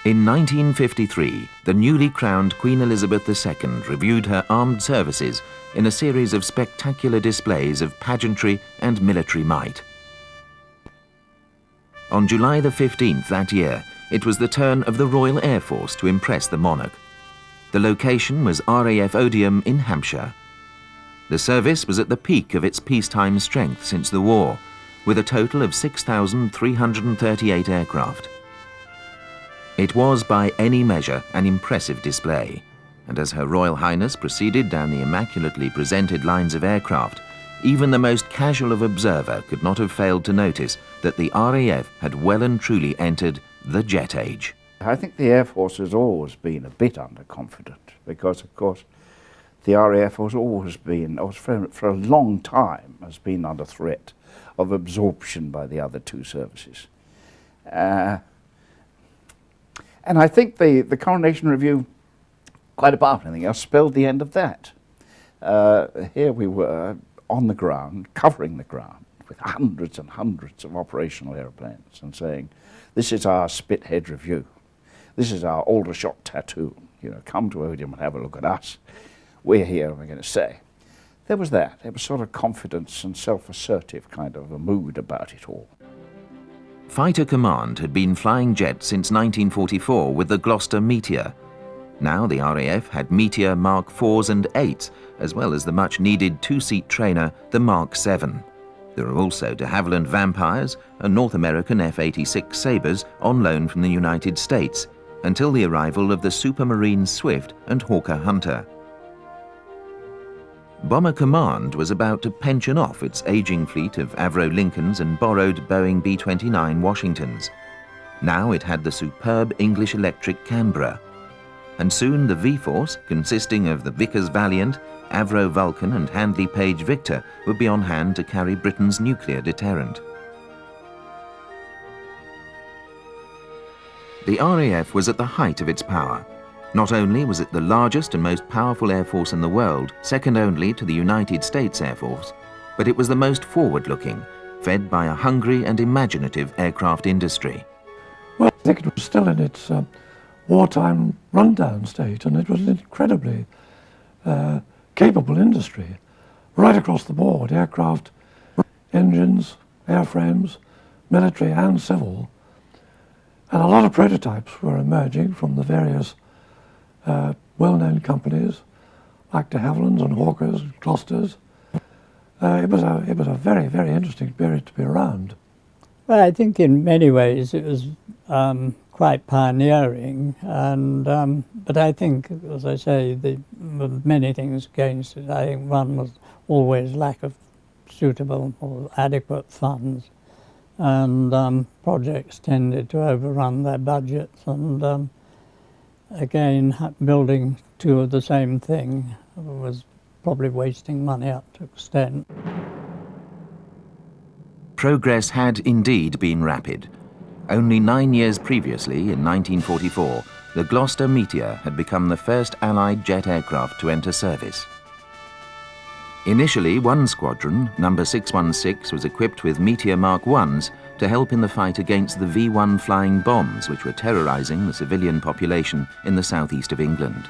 In 1953, the newly crowned Queen Elizabeth II reviewed her armed services in a series of spectacular displays of pageantry and military might. On July the 15th that year, it was the turn of the Royal Air Force to impress the monarch. The location was RAF Odium in Hampshire. The service was at the peak of its peacetime strength since the war, with a total of 6,338 aircraft. It was by any measure an impressive display, and as Her Royal Highness proceeded down the immaculately presented lines of aircraft, even the most casual of observer could not have failed to notice that the RAF had well and truly entered the jet age. I think the Air Force has always been a bit underconfident because, of course, the RAF has always been, for a long time, has been under threat of absorption by the other two services. And I think the Coronation Review, quite apart from anything else, spelled the end of that. Here we were on the ground, covering the ground, with hundreds and hundreds of operational airplanes and saying, this is our Spithead Review. This is our Aldershot tattoo. You know, come to Odium and have a look at us. We're here and we're going to say. There was that. There was sort of confidence and self-assertive kind of a mood about it all. Fighter Command had been flying jets since 1944 with the Gloucester Meteor. Now the RAF had Meteor Mark 4s and 8s, as well as the much-needed two-seat trainer, the Mark 7. There are also de Havilland Vampires and North American F-86 Sabres on loan from the United States, until the arrival of the Supermarine Swift and Hawker Hunter. Bomber Command was about to pension off its aging fleet of Avro Lincolns and borrowed Boeing B-29 Washingtons. Now it had the superb English Electric Canberra. And soon the V-Force, consisting of the Vickers Valiant, Avro Vulcan and Handley Page Victor, would be on hand to carry Britain's nuclear deterrent. The RAF was at the height of its power. Not only was it the largest and most powerful air force in the world, second only to the United States Air Force, but it was the most forward-looking, fed by a hungry and imaginative aircraft industry. Well, I think it was still in its wartime rundown state, and it was an incredibly capable industry. Right across the board, aircraft, engines, airframes, military and civil, and a lot of prototypes were emerging from the various well-known companies like de Havillands and Hawkers and Gloucesters. It was a very, very interesting period to be around. Well, I think in many ways it was quite pioneering, and but I think, as I say, there were many things against it. I think one was always lack of suitable or adequate funds, and projects tended to overrun their budgets, and again, building two of the same thing was probably wasting money up to extent. Progress had indeed been rapid. Only 9 years previously, in 1944, the Gloucester Meteor had become the first Allied jet aircraft to enter service. Initially, one squadron, number 616, was equipped with Meteor Mark 1s to help in the fight against the V-1 flying bombs which were terrorizing the civilian population in the southeast of England.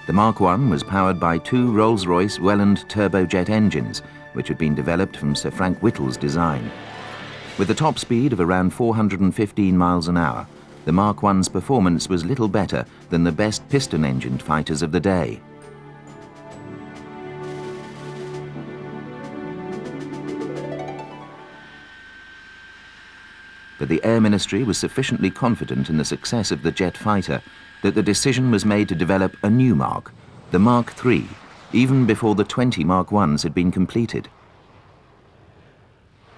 The Mark 1 was powered by two Rolls-Royce Welland turbojet engines, which had been developed from Sir Frank Whittle's design. With a top speed of around 415 miles an hour, the Mark 1's performance was little better than the best piston-engined fighters of the day. But the Air Ministry was sufficiently confident in the success of the jet fighter that the decision was made to develop a new Mark, the Mark III, even before the 20 Mark 1s had been completed.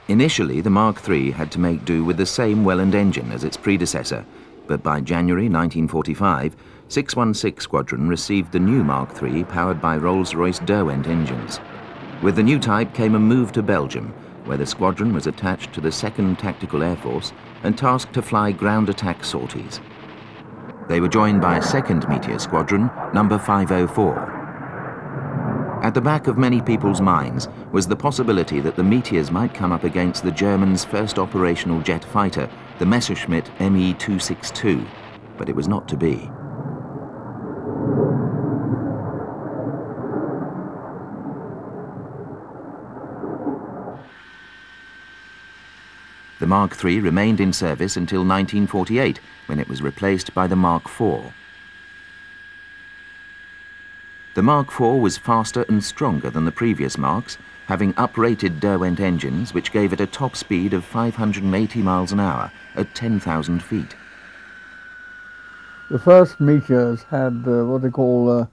Initially, the Mark III had to make do with the same Welland engine as its predecessor, but by January 1945, 616 Squadron received the new Mark III powered by Rolls-Royce Derwent engines. With the new type came a move to Belgium, where the squadron was attached to the 2nd Tactical Air Force and tasked to fly ground attack sorties. They were joined by a 2nd Meteor Squadron, number 504. At the back of many people's minds was the possibility that the Meteors might come up against the Germans' first operational jet fighter, the Messerschmitt Me-262, but it was not to be. The Mark III remained in service until 1948, when it was replaced by the Mark IV. The Mark IV was faster and stronger than the previous Marks, having uprated Derwent engines which gave it a top speed of 580 miles an hour at 10,000 feet. The first Meteors had what they call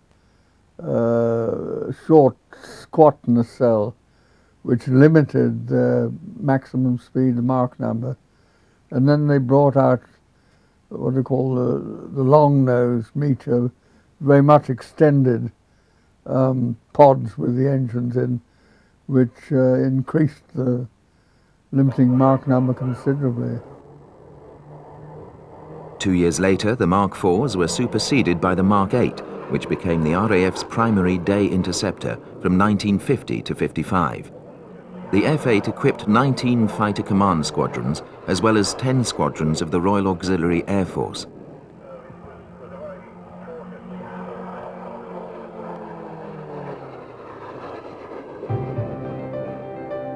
a short squat nacelle, which limited the maximum speed, the Mach number. And then they brought out what they call the long-nose Meteor, very much extended pods with the engines in, which increased the limiting Mach number considerably. 2 years later, the Mark IVs were superseded by the Mark VIII, which became the RAF's primary day interceptor from 1950 to 55. The F-8 equipped 19 fighter command squadrons, as well as 10 squadrons of the Royal Auxiliary Air Force.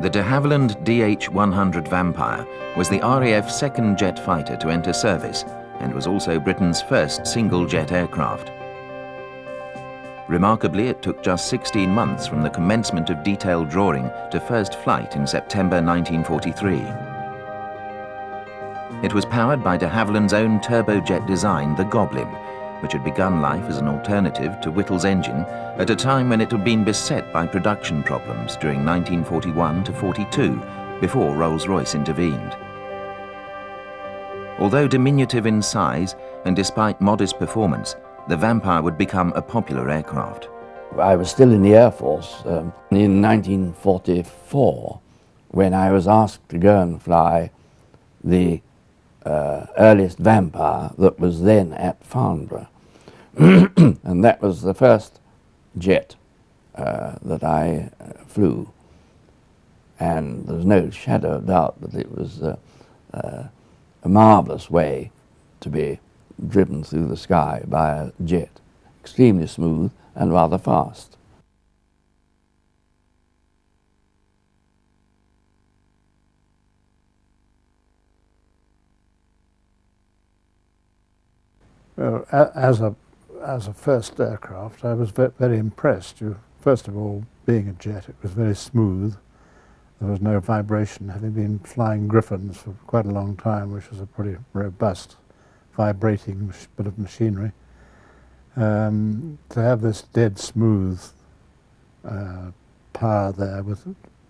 The de Havilland DH-100 Vampire was the RAF's second jet fighter to enter service and was also Britain's first single-jet aircraft. Remarkably, it took just 16 months from the commencement of detailed drawing to first flight in September 1943. It was powered by de Havilland's own turbojet design, the Goblin, which had begun life as an alternative to Whittle's engine at a time when it had been beset by production problems during 1941 to 42, before Rolls-Royce intervened. Although diminutive in size and despite modest performance, the Vampire would become a popular aircraft. I was still in the Air Force in 1944 when I was asked to go and fly the earliest Vampire that was then at Farnborough. And that was the first jet that I flew. And there's no shadow of doubt that it was a marvellous way to be driven through the sky by a jet, extremely smooth and rather fast. Well, as a first aircraft, I was very impressed. First of all, being a jet, it was very smooth. There was no vibration, having been flying Griffons for quite a long time, which was a pretty robust vibrating bit of machinery. To have this dead smooth power there with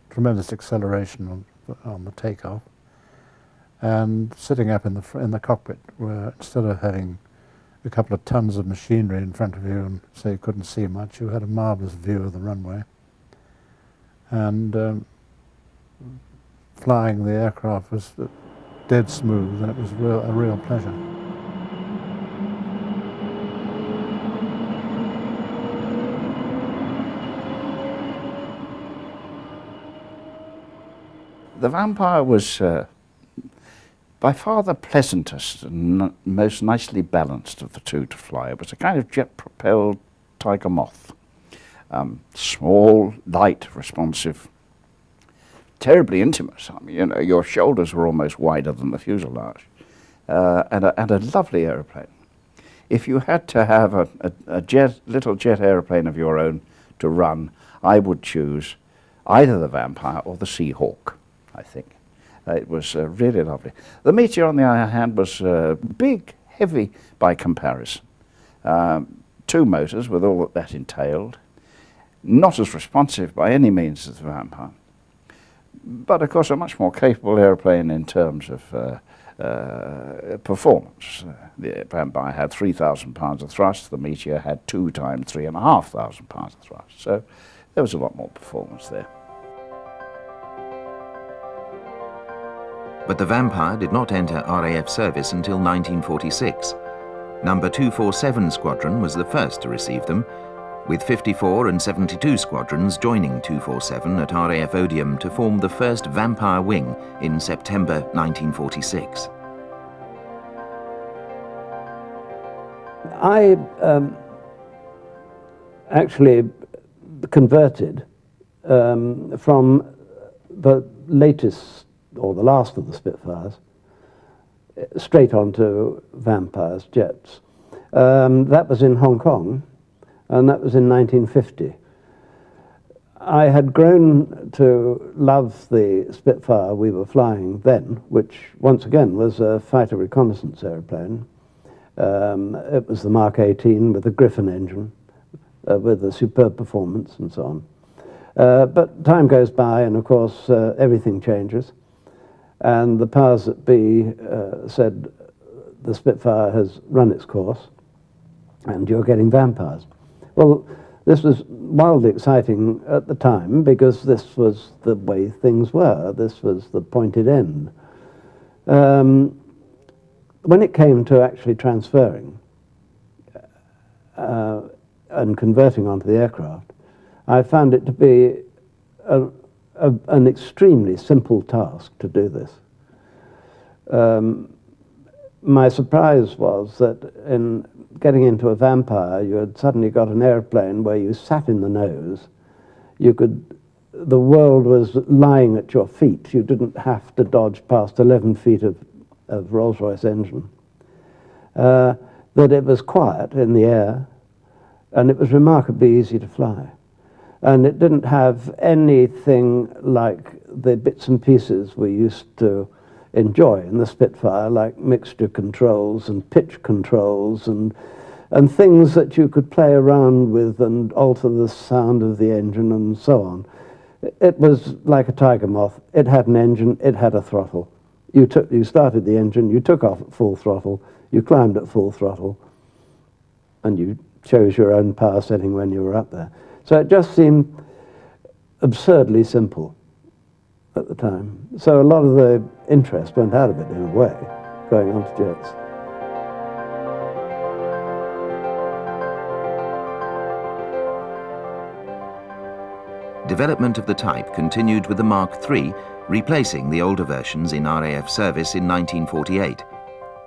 tremendous acceleration on the takeoff, and sitting up in the cockpit, where instead of having a couple of tons of machinery in front of you and so you couldn't see much, you had a marvellous view of the runway. And flying the aircraft was dead smooth, and it was a real pleasure. The Vampire was by far the pleasantest and most nicely balanced of the two to fly. It was a kind of jet-propelled Tiger Moth. Small, light, responsive, terribly intimate. I mean, you know, your shoulders were almost wider than the fuselage, and a lovely aeroplane. If you had to have a little jet aeroplane of your own to run, I would choose either the Vampire or the Seahawk, I think. It was really lovely. The Meteor, on the other hand, was big, heavy by comparison. 2 motors with all that entailed. Not as responsive by any means as the Vampire, but of course a much more capable airplane in terms of performance. The Vampire had 3,000 pounds of thrust, the Meteor had 2 times 3,500 pounds of thrust, so there was a lot more performance there. But the Vampire did not enter RAF service until 1946. Number 247 Squadron was the first to receive them, with 54 and 72 squadrons joining 247 at RAF Odium to form the first Vampire wing in September 1946. I actually converted from the latest, or the last of the Spitfires, straight onto Vampires jets. That was in Hong Kong, and that was in 1950. I had grown to love the Spitfire we were flying then, which once again was a fighter reconnaissance aeroplane. It was the Mark 18 with the Griffon engine, with a superb performance and so on. But time goes by, and of course everything changes. And the powers that be said the Spitfire has run its course, and you're getting Vampires. Well, this was wildly exciting at the time because this was the way things were. This was the pointed end. When it came to actually transferring and converting onto the aircraft, I found it to be an extremely simple task to do this. My surprise was that in getting into a Vampire, you had suddenly got an airplane where you sat in the nose. The world was lying at your feet. You didn't have to dodge past 11 feet of Rolls-Royce engine. That it was quiet in the air, and it was remarkably easy to fly. And it didn't have anything like the bits and pieces we used to enjoy in the Spitfire, like mixture controls and pitch controls and things that you could play around with and alter the sound of the engine and so on. It was like a tiger moth. It had an engine, it had a throttle. You started the engine, you took off at full throttle, you climbed at full throttle, and you chose your own power setting when you were up there. So it just seemed absurdly simple at the time. So a lot of the interest went out of it in a way, going on to jets. Development of the type continued with the Mark III, replacing the older versions in RAF service in 1948.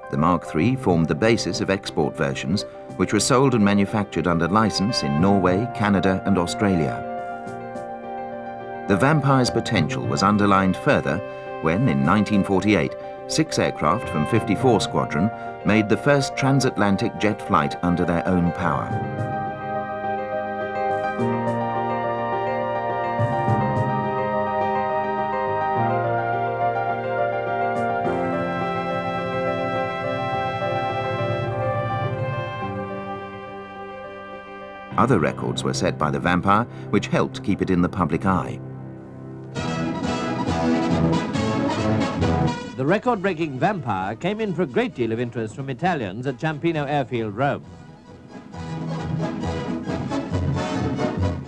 The Mark III formed the basis of export versions, which were sold and manufactured under license in Norway, Canada and Australia. The Vampire's potential was underlined further when, in 1948, 6 aircraft from 54 Squadron made the first transatlantic jet flight under their own power. Other records were set by the Vampire, which helped keep it in the public eye. The record-breaking Vampire came in for a great deal of interest from Italians at Ciampino Airfield, Rome.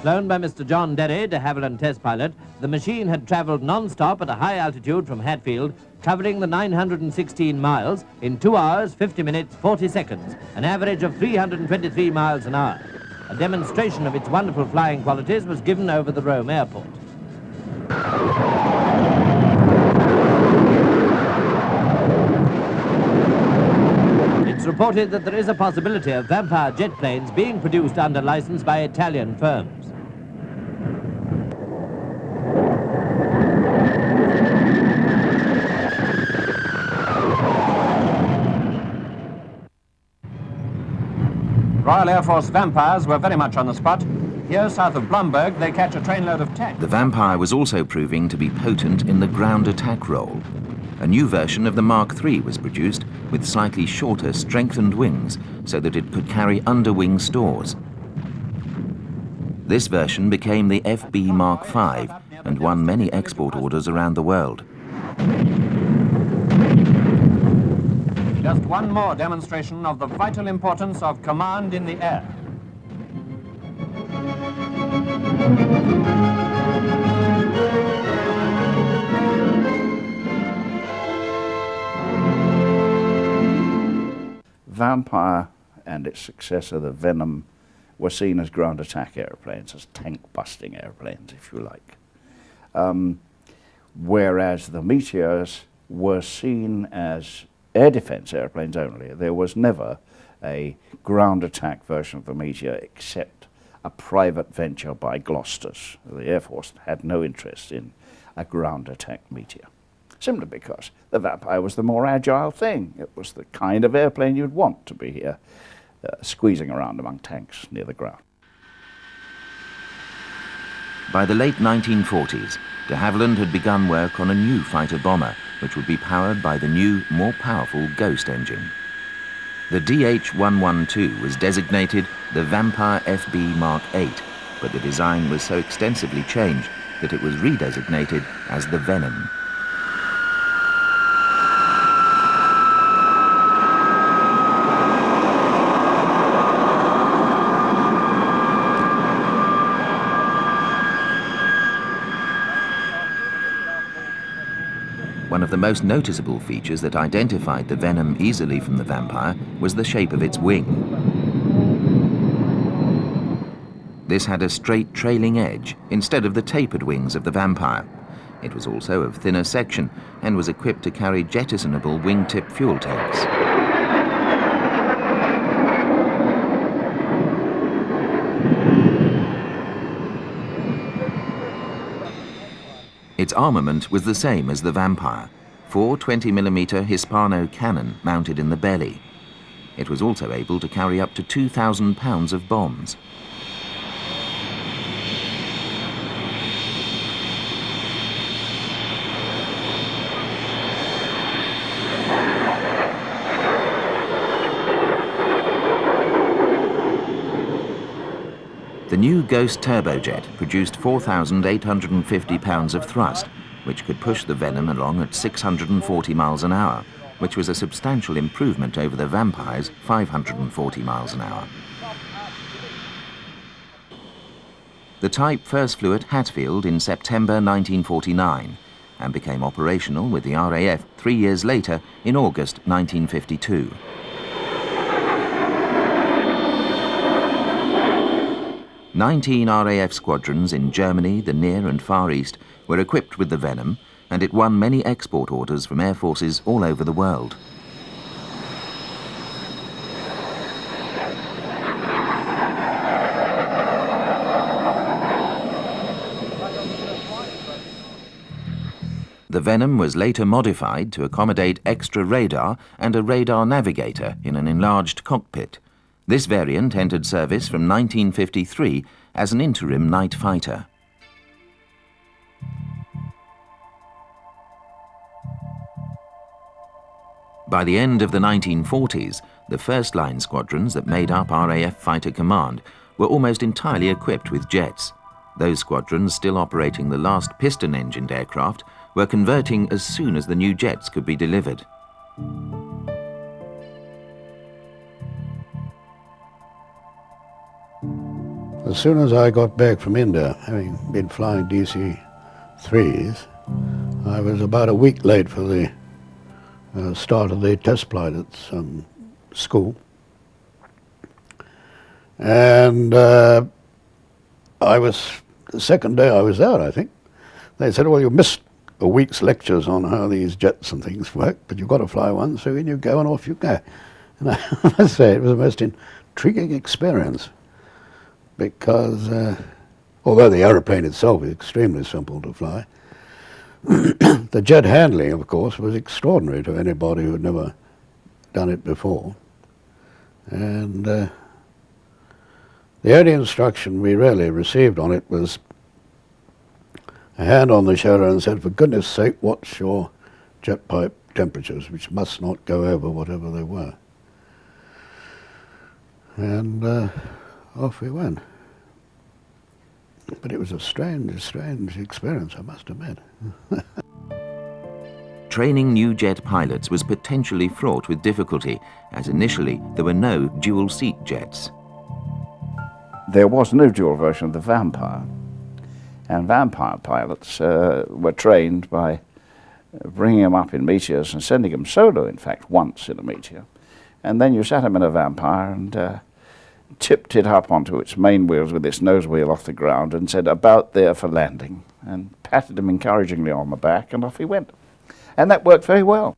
Flown by Mr. John Derry, de Havilland test pilot, the machine had travelled non-stop at a high altitude from Hatfield, travelling the 916 miles in 2 hours, 50 minutes, 40 seconds, an average of 323 miles an hour. A demonstration of its wonderful flying qualities was given over the Rome airport. It's reported that there is a possibility of Vampire jet planes being produced under license by Italian firms. Royal Air Force Vampires were very much on the spot. Here, south of Blomberg, they catch a trainload of tanks. The Vampire was also proving to be potent in the ground attack role. A new version of the Mark III was produced with slightly shorter, strengthened wings so that it could carry underwing stores. This version became the FB Mark V and won many export orders around the world. Just one more demonstration of the vital importance of command in the air. Vampire and its successor, the Venom, were seen as ground attack airplanes, as tank-busting airplanes, if you like. Whereas the Meteors were seen as air defense airplanes only. There was never a ground attack version of the Meteor except a private venture by Gloucesters. The Air Force had no interest in a ground attack Meteor, simply because the Vampire was the more agile thing. It was the kind of airplane you'd want to be here, squeezing around among tanks near the ground. By the late 1940s, de Havilland had begun work on a new fighter-bomber, which would be powered by the new, more powerful Ghost engine. The DH-112 was designated the Vampire FB Mark 8, but the design was so extensively changed that it was redesignated as the Venom. One of the most noticeable features that identified the Venom easily from the Vampire was the shape of its wing. This had a straight trailing edge instead of the tapered wings of the Vampire. It was also of thinner section and was equipped to carry jettisonable wingtip fuel tanks. Its armament was the same as the Vampire, 4 20mm Hispano cannon mounted in the belly. It was also able to carry up to 2,000 pounds of bombs. The new Ghost turbojet produced 4,850 pounds of thrust, which could push the Venom along at 640 miles an hour, which was a substantial improvement over the Vampire's 540 miles an hour. The type first flew at Hatfield in September 1949 and became operational with the RAF 3 years later in August 1952. "19 RAF squadrons in Germany, the Near and Far East were equipped with the Venom, and it won many export orders from air forces all over the world. The Venom was later modified to accommodate extra radar and a radar navigator in an enlarged cockpit. This variant entered service from 1953 as an interim night fighter. By the end of the 1940s, the first-line squadrons that made up RAF Fighter Command were almost entirely equipped with jets. Those squadrons still operating the last piston-engined aircraft were converting as soon as the new jets could be delivered. As soon as I got back from India, having been flying DC-3s, I was about a week late for the start of the test pilots school. And the second day I was out, I think, they said, well, you missed a week's lectures on how these jets and things work, but you've got to fly one, so in you go, and off you go. And I must say, it was the most intriguing experience, because although the aeroplane itself is extremely simple to fly, the jet handling, of course, was extraordinary to anybody who had never done it before. And the only instruction we really received on it was a hand on the shoulder and said, for goodness sake, watch your jet pipe temperatures, which must not go over whatever they were. And off we went. But it was a strange, strange experience, I must admit. Training new jet pilots was potentially fraught with difficulty, as initially there were no dual-seat jets. There was no dual version of the Vampire, and Vampire pilots were trained by bringing them up in Meteors and sending them solo, in fact, once in a Meteor. And then you sat them in a Vampire, and tipped it up onto its main wheels with its nose wheel off the ground and said, "About there for landing," and patted him encouragingly on the back, and off he went. And that worked very well.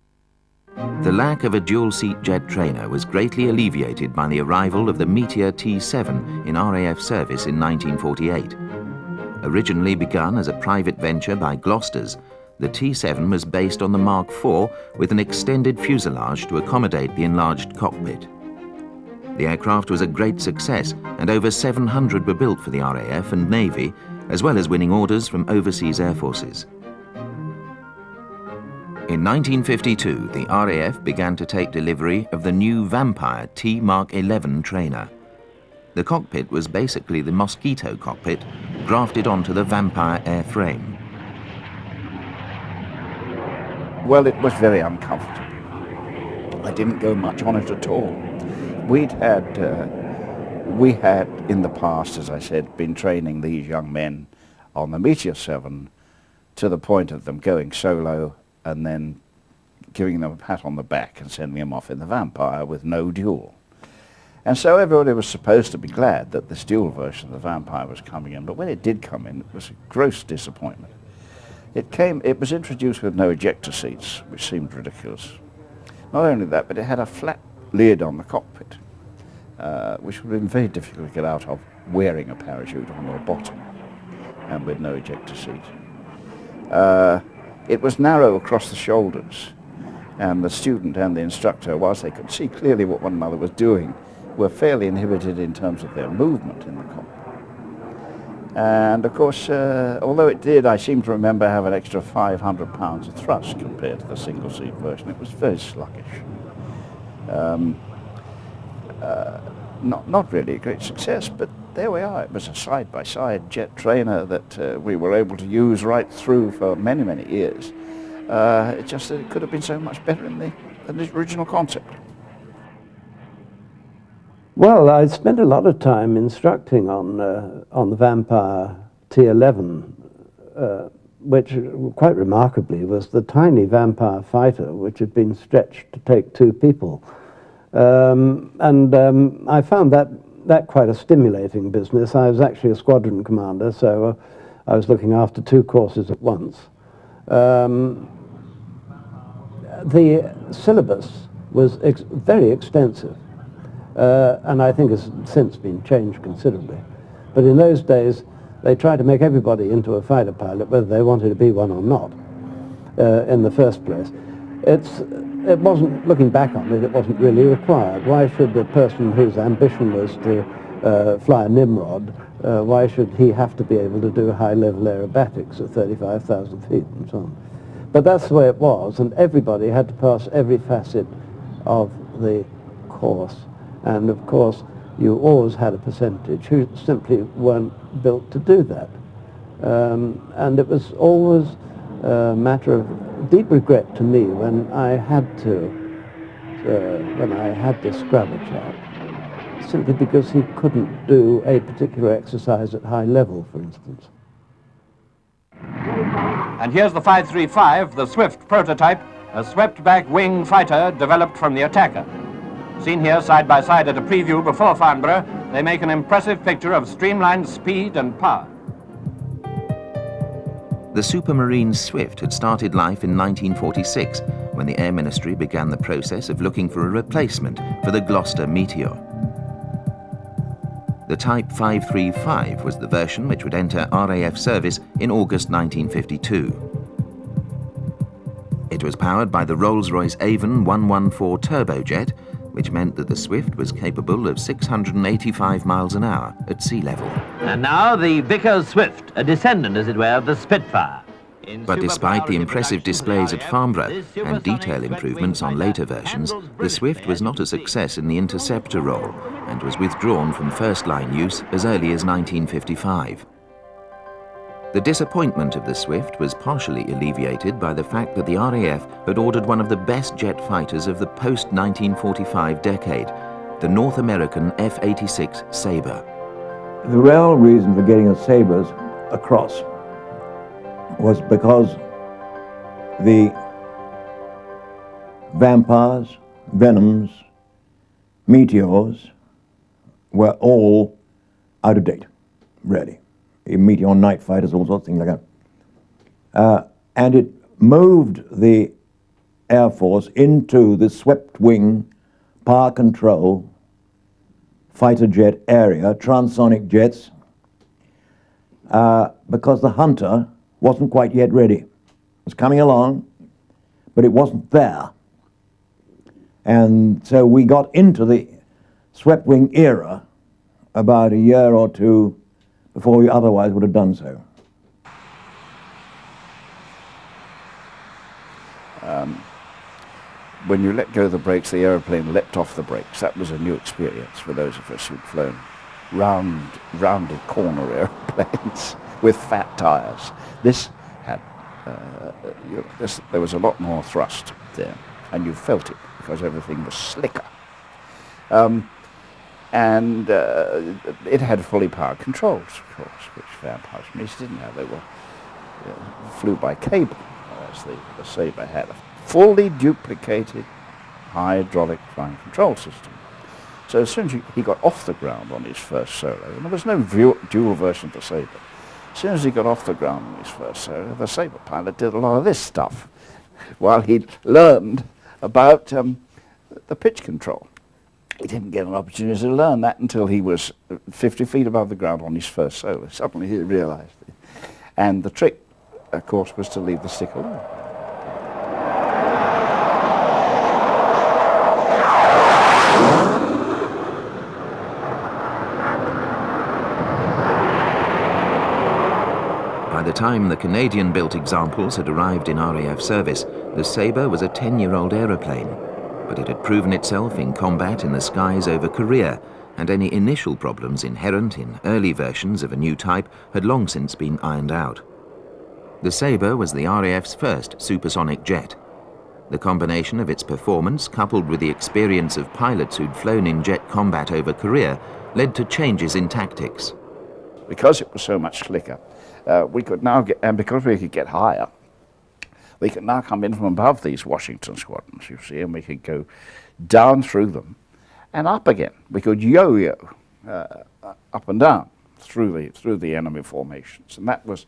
The lack of a dual-seat jet trainer was greatly alleviated by the arrival of the Meteor T7 in RAF service in 1948. Originally begun as a private venture by Gloucesters, the T7 was based on the Mark IV with an extended fuselage to accommodate the enlarged cockpit. The aircraft was a great success, and over 700 were built for the RAF and Navy, as well as winning orders from overseas air forces. In 1952, the RAF began to take delivery of the new Vampire T Mark 11 trainer. The cockpit was basically the Mosquito cockpit grafted onto the Vampire airframe. Well, it was very uncomfortable. I didn't go much on it at all. We had in the past, as I said, been training these young men on the Meteor 7 to the point of them going solo and then giving them a pat on the back and sending them off in the Vampire with no duel. And so everybody was supposed to be glad that this dual version of the Vampire was coming in, but when it did come in, it was a gross disappointment. It was introduced with no ejector seats, which seemed ridiculous. Not only that, but it had a flat lid on the cockpit, which would have been very difficult to get out of wearing a parachute on your bottom and with no ejector seat. It was narrow across the shoulders, and the student and the instructor, whilst they could see clearly what one another was doing, were fairly inhibited in terms of their movement in the cockpit. And of course, although it did, I seem to remember, have an extra 500 pounds of thrust compared to the single-seat version. It was very sluggish. Not really a great success, but there we are. It was a side-by-side jet trainer that we were able to use right through for many, many years. It's just that it could have been so much better in the original concept. Well, I spent a lot of time instructing on the Vampire T11, which quite remarkably was the tiny Vampire fighter which had been stretched to take 2 people. I found that quite a stimulating business. I was actually a squadron commander, so I was looking after 2 courses at once. The syllabus was very extensive. And I think has since been changed considerably. But in those days, they tried to make everybody into a fighter pilot, whether they wanted to be one or not, in the first place. It wasn't, looking back on it, it wasn't really required. Why should a person whose ambition was to fly a Nimrod, why should he have to be able to do high-level aerobatics at 35,000 feet and so on? But that's the way it was, and everybody had to pass every facet of the course. And of course, you always had a percentage who simply weren't built to do that. And it was always a matter of deep regret to me when I had to scrub a chap, simply because he couldn't do a particular exercise at high level, for instance. And here's the 535, the Swift prototype, a swept-back wing fighter developed from the Attacker. Seen here side by side at a preview before Farnborough, they make an impressive picture of streamlined speed and power. The Supermarine Swift had started life in 1946, when the Air Ministry began the process of looking for a replacement for the Gloucester Meteor. The Type 535 was the version which would enter RAF service in August 1952. It was powered by the Rolls-Royce Avon 114 turbojet, which meant that the Swift was capable of 685 miles an hour at sea level. And now the Vickers Swift, a descendant, as it were, of the Spitfire. But despite the impressive displays at Farnborough and detail improvements on later versions, the Swift was not a success in the interceptor role and was withdrawn from first-line use as early as 1955. The disappointment of the Swift was partially alleviated by the fact that the RAF had ordered one of the best jet fighters of the post-1945 decade, the North American F-86 Sabre. The real reason for getting the Sabres across was because the Vampires, Venoms, Meteors, were all out of date, really. Meteor night fighters, all sorts of things like that. And it moved the Air Force into the swept wing, power control, fighter jet area, transonic jets, because the Hunter wasn't quite yet ready. It was coming along, but it wasn't there. And so we got into the swept wing era about a year or two before we otherwise would have done so. When you let go of the brakes, the aeroplane leapt off the brakes. That was a new experience for those of us who'd flown rounded corner airplanes with fat tires. This had, there was a lot more thrust there, and you felt it because everything was slicker. And it had fully powered controls, of course, which vampires didn't have. They were flew by cable, whereas the Sabre had a fully duplicated hydraulic flying control system. So as soon as he got off the ground on his first solo, and there was no dual version of the Sabre, as soon as he got off the ground on his first solo, the Sabre pilot did a lot of this stuff while he learned about the pitch control. He didn't get an opportunity to learn that until he was 50 feet above the ground on his first solo. Suddenly he realized it. And the trick, of course, was to leave the stick alone. By the time the Canadian-built examples had arrived in RAF service, the Sabre was a 10-year-old aeroplane, but it had proven itself in combat in the skies over Korea, and any initial problems inherent in early versions of a new type had long since been ironed out. The Sabre was the RAF's first supersonic jet. The combination of its performance, coupled with the experience of pilots who'd flown in jet combat over Korea, led to changes in tactics. Because it was so much slicker, we could now get, and because we could get higher, we could now come in from above these Washington squadrons, you see, and we could go down through them and up again. We could yo-yo up and down through the enemy formations, and that was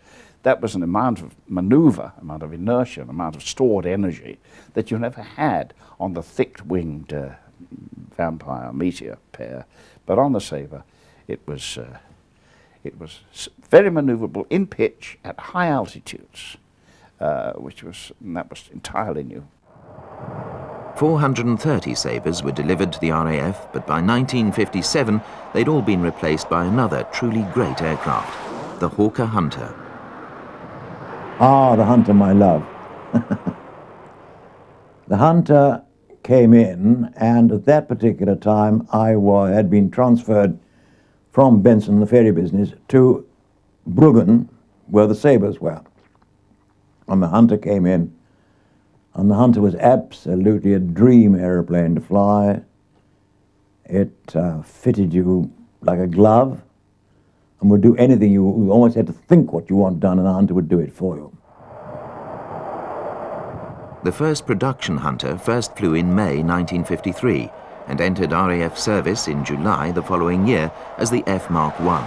an amount of maneuver, amount of inertia, an amount of stored energy that you never had on the thick-winged Vampire Meteor pair. But on the Sabre, it was very maneuverable in pitch at high altitudes, that was entirely new. 430 Sabres were delivered to the RAF, but by 1957 they'd all been replaced by another truly great aircraft, the Hawker Hunter. Ah, the Hunter, my love. The Hunter came in, and at that particular time I had been transferred from Benson, the ferry business, to Bruggen, where the Sabres were. And the Hunter came in, and the Hunter was absolutely a dream aeroplane to fly. It fitted you like a glove and would do anything. You almost had to think what you want done, and the Hunter would do it for you. The first production Hunter first flew in May 1953 and entered RAF service in July the following year as the F Mark I.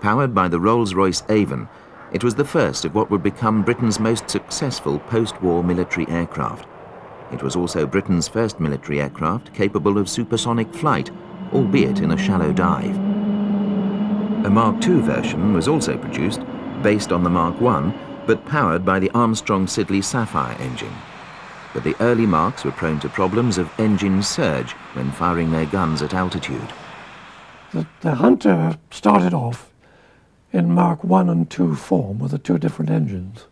Powered by the Rolls-Royce Avon, it was the first of what would become Britain's most successful post-war military aircraft. It was also Britain's first military aircraft capable of supersonic flight, albeit in a shallow dive. A Mark II version was also produced, based on the Mark I, but powered by the Armstrong-Siddeley Sapphire engine. But the early Marks were prone to problems of engine surge when firing their guns at altitude. The Hunter started off in Mark I and II form with the two different engines,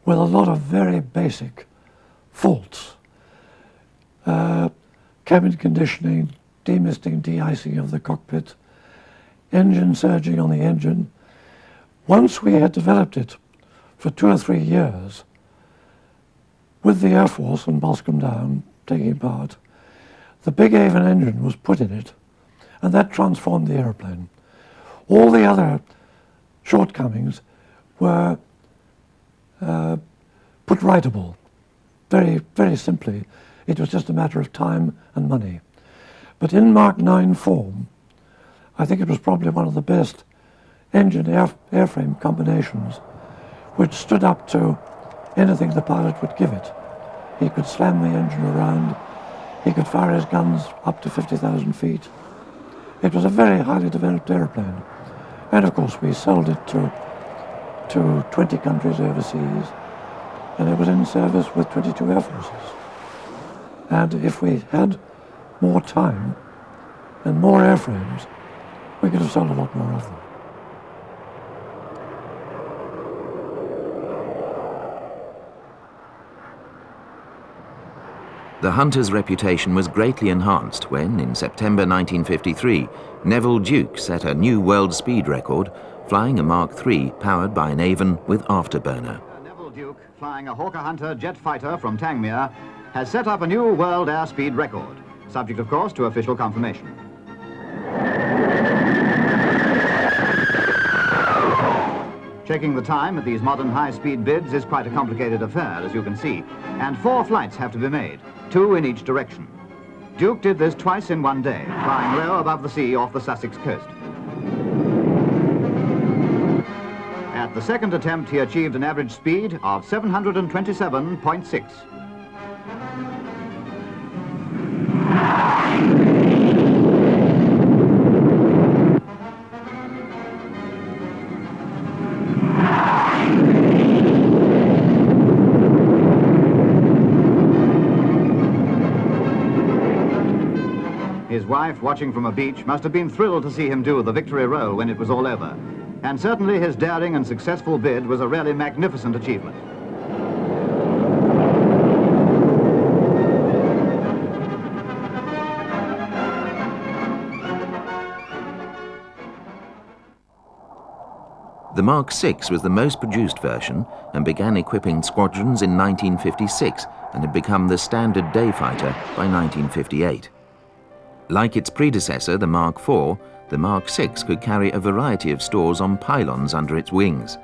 with a lot of very basic faults. Cabin conditioning, demisting, de-icing of the cockpit, engine surging on the engine. Once we had developed it for 2 or 3 years, with the Air Force and Boscombe Down taking part, the big Avon engine was put in it, and that transformed the aeroplane. All the other shortcomings were put rightable, very, very simply. It was just a matter of time and money. But in Mark 9 form, I think it was probably one of the best engine airframe combinations, which stood up to anything the pilot would give it. He could slam the engine around, he could fire his guns up to 50,000 feet. It was a very highly developed airplane. And of course we sold it to 20 countries overseas, and it was in service with 22 air forces. And if we had more time and more airframes, we could have sold a lot more of them. The Hunter's reputation was greatly enhanced when, in September 1953, Neville Duke set a new world speed record, flying a Mark III powered by an Avon with afterburner. Neville Duke, flying a Hawker Hunter jet fighter from Tangmere, has set up a new world airspeed record, subject, of course, to official confirmation. Checking the time at these modern high-speed bids is quite a complicated affair, as you can see, and 4 flights have to be made, 2 in each direction. Duke did this twice in one day, flying low above the sea off the Sussex coast. At the second attempt, he achieved an average speed of 727.6. His wife, watching from a beach, must have been thrilled to see him do the victory roll when it was all over. And certainly his daring and successful bid was a really magnificent achievement. The Mark VI was the most produced version and began equipping squadrons in 1956 and had become the standard day fighter by 1958. Like its predecessor, the Mark IV, the Mark VI could carry a variety of stores on pylons under its wings.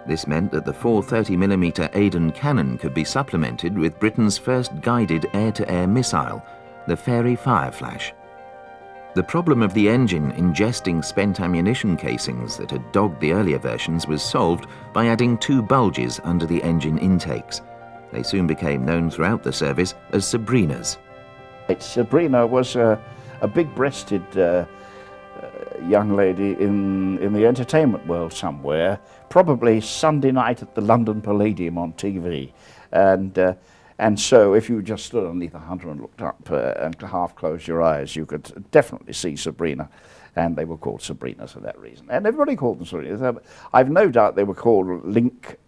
This meant that the 430mm Aden cannon could be supplemented with Britain's first guided air-to-air missile, the Fairey Fireflash. The problem of the engine ingesting spent ammunition casings that had dogged the earlier versions was solved by adding 2 bulges under the engine intakes. They soon became known throughout the service as Sabrinas. Sabrina was a big-breasted young lady in the entertainment world somewhere, probably Sunday night at the London Palladium on TV. And so if you just stood underneath the Hunter and looked up and half closed your eyes, you could definitely see Sabrina. And they were called Sabrinas for that reason. And everybody called them Sabrinas. I've no doubt they were called Link,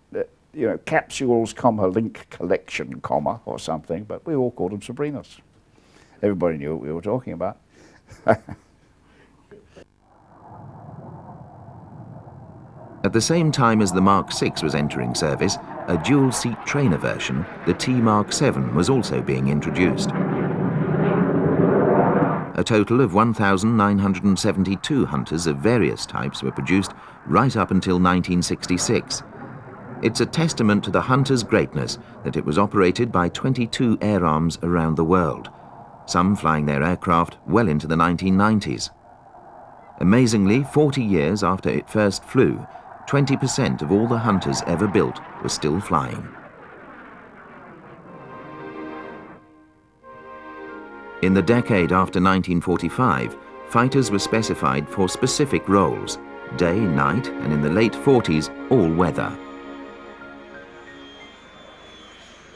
capsules, Link collection, or something, but we all called them Sabrinas. Everybody knew what we were talking about. At the same time as the Mark VI was entering service, a dual-seat trainer version, the T Mark VII, was also being introduced. A total of 1,972 Hunters of various types were produced right up until 1966. It's a testament to the Hunter's greatness that it was operated by 22 air arms around the world, some flying their aircraft well into the 1990s. Amazingly, 40 years after it first flew, 20% of all the Hunters ever built were still flying. In the decade after 1945, fighters were specified for specific roles: day, night, and in the late 40s, all weather.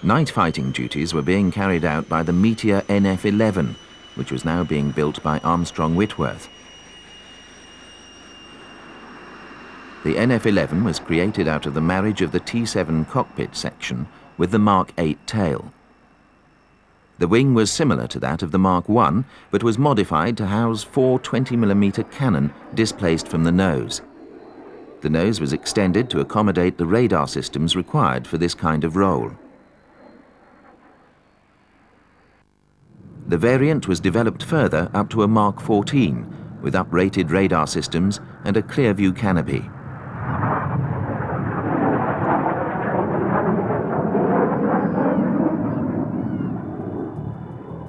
Night fighting duties were being carried out by the Meteor NF-11, which was now being built by Armstrong Whitworth. The NF-11 was created out of the marriage of the T-7 cockpit section with the Mark 8 tail. The wing was similar to that of the Mark I, but was modified to house 4 20mm cannon displaced from the nose. The nose was extended to accommodate the radar systems required for this kind of role. The variant was developed further up to a Mark 14, with uprated radar systems and a clear view canopy.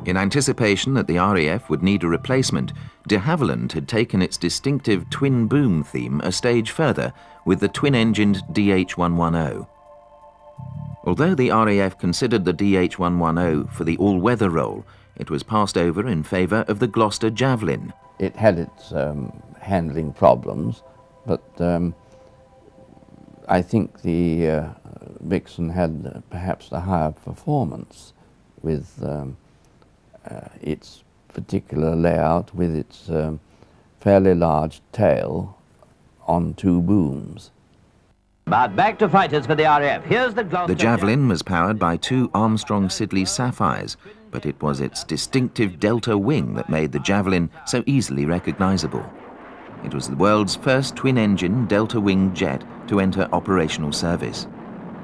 In anticipation that the RAF would need a replacement, de Havilland had taken its distinctive twin-boom theme a stage further with the twin-engined DH-110. Although the RAF considered the DH-110 for the all-weather role, it was passed over in favour of the Gloucester Javelin. It had its handling problems, but I think the Vixen had perhaps the higher performance with its particular layout, with its fairly large tail on two booms. But back to fighters for the RAF. Here's the Gloucester. The Javelin was powered by two Armstrong Siddeley Sapphires, but it was its distinctive delta wing that made the Javelin so easily recognisable. It was the world's first twin-engine delta-wing jet to enter operational service.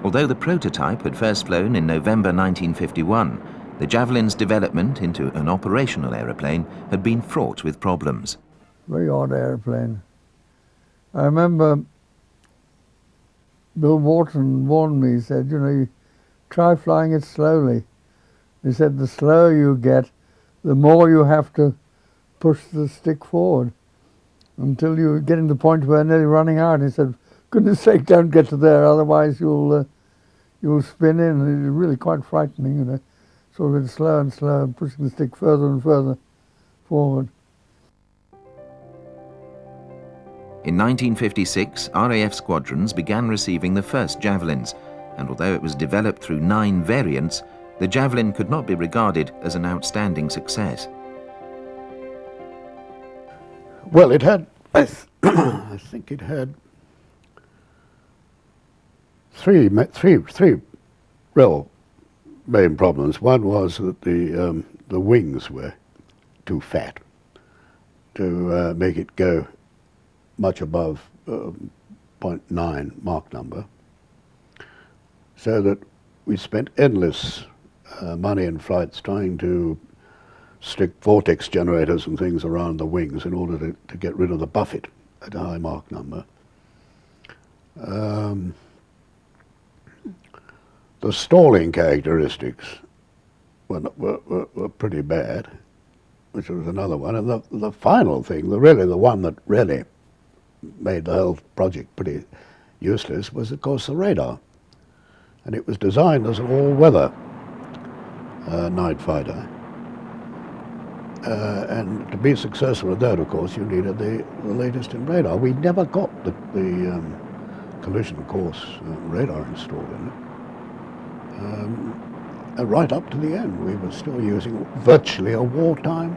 Although the prototype had first flown in November 1951, the Javelin's development into an operational aeroplane had been fraught with problems. Very odd airplane. I remember Bill Wharton warned me, he said, you know, you try flying it slowly. He said the slower you get, the more you have to push the stick forward until you're getting to the point where nearly running out. He said, goodness sake, don't get to there, otherwise you'll spin in. And it's really quite frightening, you know, sort of slower and slower, pushing the stick further and further forward. In 1956, RAF squadrons began receiving the first Javelins, and although it was developed through 9 variants, the Javelin could not be regarded as an outstanding success. Well, it had, I think it had three real main problems. One was that the wings were too fat to make it go much above 0.9 Mach number, so that we spent endless money in flights trying to stick vortex generators and things around the wings in order to get rid of the buffet at a high Mach number. The stalling characteristics were pretty bad, which was another one. And the final thing, the one that really made the whole project pretty useless, was of course the radar. And it was designed as an all-weather night fighter. And to be successful with that, of course, you needed the latest in radar. We never got the collision course radar installed in it. And right up to the end, we were still using virtually a wartime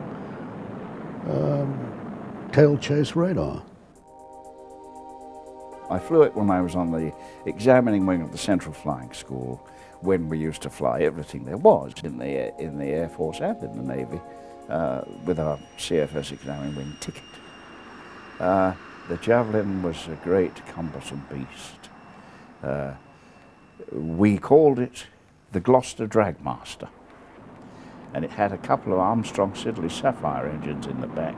tail chase radar. I flew it when I was on the examining wing of the Central Flying School, when we used to fly everything there was in the Air Force and in the Navy with our CFS examining wing ticket. The Javelin was a great cumbersome beast. We called it the Gloucester Dragmaster, and it had a couple of Armstrong Siddeley Sapphire engines in the back,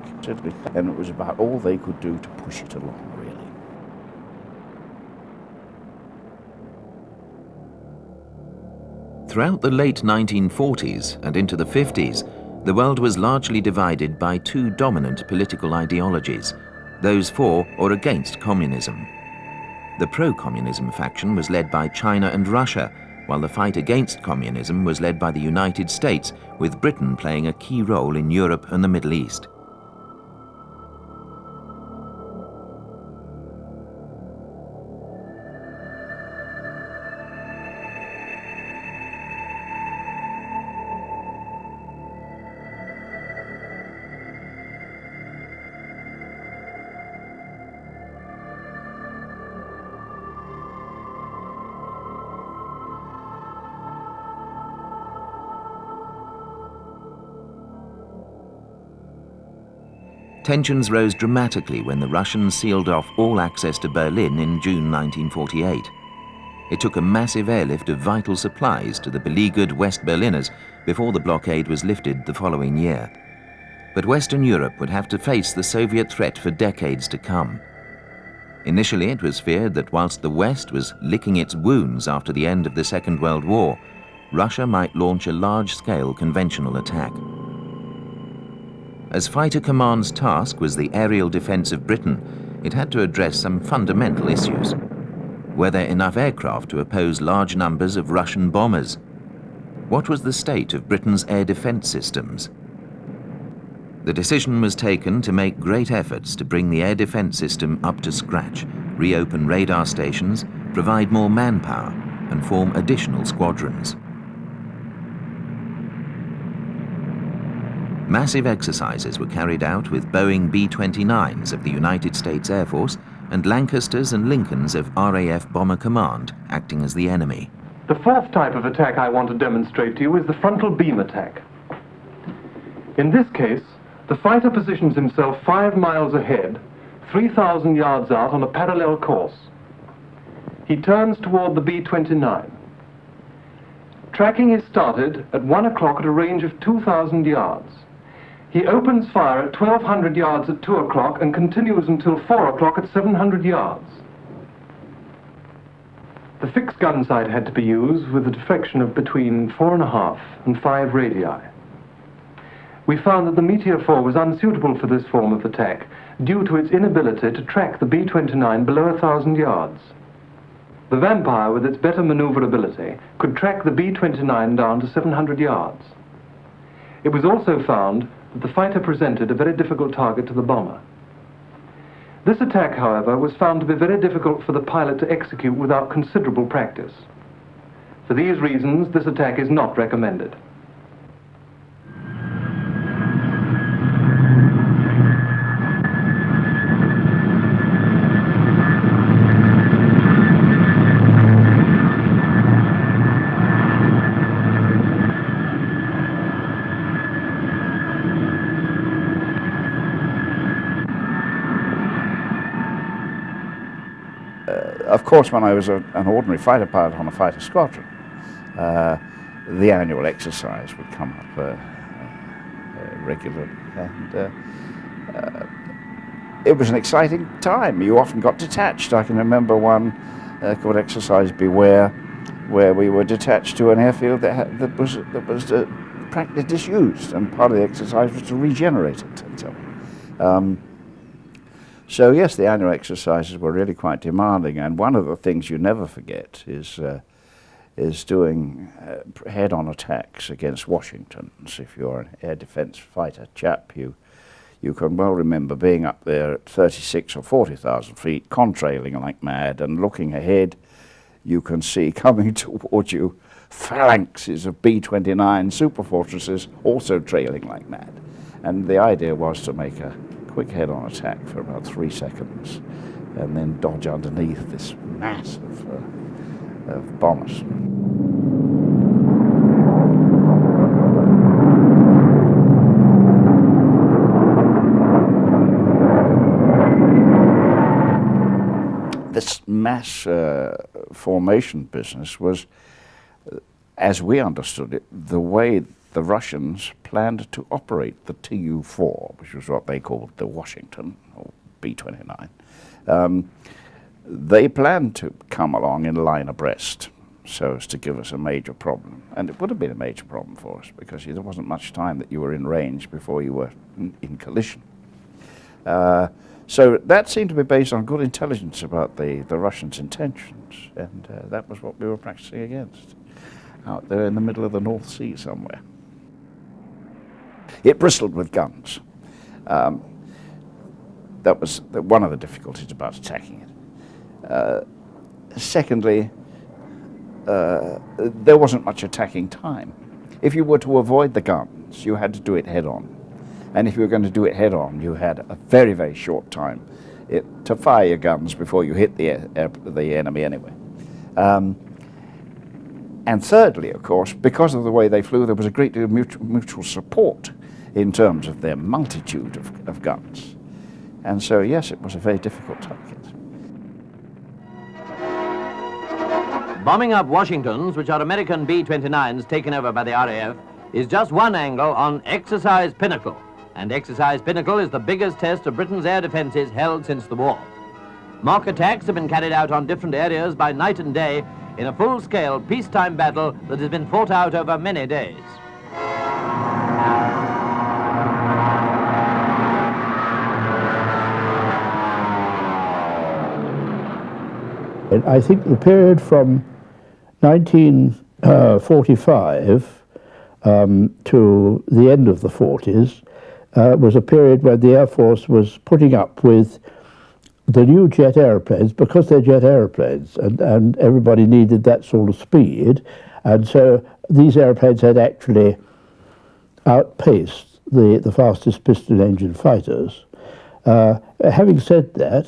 and it was about all they could do to push it along, really. Throughout the late 1940s and into the 50s, the world was largely divided by 2 dominant political ideologies, those for or against communism. The pro-communism faction was led by China and Russia, while the fight against communism was led by the United States, with Britain playing a key role in Europe and the Middle East. Tensions rose dramatically when the Russians sealed off all access to Berlin in June 1948. It took a massive airlift of vital supplies to the beleaguered West Berliners before the blockade was lifted the following year. But Western Europe would have to face the Soviet threat for decades to come. Initially, it was feared that whilst the West was licking its wounds after the end of the Second World War, Russia might launch a large-scale conventional attack. As Fighter Command's task was the aerial defence of Britain, it had to address some fundamental issues. Were there enough aircraft to oppose large numbers of Russian bombers? What was the state of Britain's air defence systems? The decision was taken to make great efforts to bring the air defence system up to scratch, reopen radar stations, provide more manpower, and form additional squadrons. Massive exercises were carried out with Boeing B-29s of the United States Air Force and Lancasters and Lincolns of RAF Bomber Command acting as the enemy. The fourth type of attack I want to demonstrate to you is the frontal beam attack. In this case, the fighter positions himself 5 miles ahead, 3,000 yards out on a parallel course. He turns toward the B-29. Tracking is started at 1 o'clock at a range of 2,000 yards. He opens fire at 1,200 yards at 2 o'clock and continues until 4 o'clock at 700 yards. The fixed gun sight had to be used with a deflection of between 4.5 and 5 radii. We found that the Meteor 4 was unsuitable for this form of attack due to its inability to track the B-29 below 1,000 yards. The Vampire, with its better maneuverability, could track the B-29 down to 700 yards. It was also found that the fighter presented a very difficult target to the bomber. This attack, however, was found to be very difficult for the pilot to execute without considerable practice. For these reasons, this attack is not recommended. Of course, when I was an ordinary fighter pilot on a fighter squadron, the annual exercise would come up regularly, and it was an exciting time. You often got detached. I can remember one called Exercise Beware, where we were detached to an airfield that was practically disused, and part of the exercise was to regenerate it. And so So yes, the annual exercises were really quite demanding, and one of the things you never forget is doing head-on attacks against Washingtons. If you're an air defense fighter chap, you can well remember being up there at 36 or 40,000 feet, contrailing like mad, and looking ahead, you can see coming towards you phalanxes of B-29 superfortresses also trailing like mad. And the idea was to make a quick head-on attack for about 3 seconds and then dodge underneath this mass of bombers. This mass formation business was, as we understood it, the way the Russians planned to operate the Tu-4, which was what they called the Washington, or B-29. They planned to come along in line abreast so as to give us a major problem. And it would have been a major problem for us because there wasn't much time that you were in range before you were in collision. So that seemed to be based on good intelligence about the Russians' intentions, and that was what we were practicing against, out there in the middle of the North Sea somewhere. It bristled with guns. That was one of the difficulties about attacking it. Secondly, there wasn't much attacking time. If you were to avoid the guns, you had to do it head-on. And if you were going to do it head-on, you had a very, very short time to fire your guns before you hit the enemy anyway. And thirdly, of course, because of the way they flew, there was a great deal of mutual support in terms of their multitude of guns. And so, yes, it was a very difficult target. Bombing up Washingtons, which are American B-29s taken over by the RAF, is just one angle on Exercise Pinnacle. And Exercise Pinnacle is the biggest test of Britain's air defences held since the war. Mock attacks have been carried out on different areas by night and day in a full-scale peacetime battle that has been fought out over many days. I think the period from 1945 to the end of the 40s was a period where the Air Force was putting up with the new jet aeroplanes, because they're jet aeroplanes, and everybody needed that sort of speed, and so these airplanes had actually outpaced the fastest piston engine fighters. Having said that,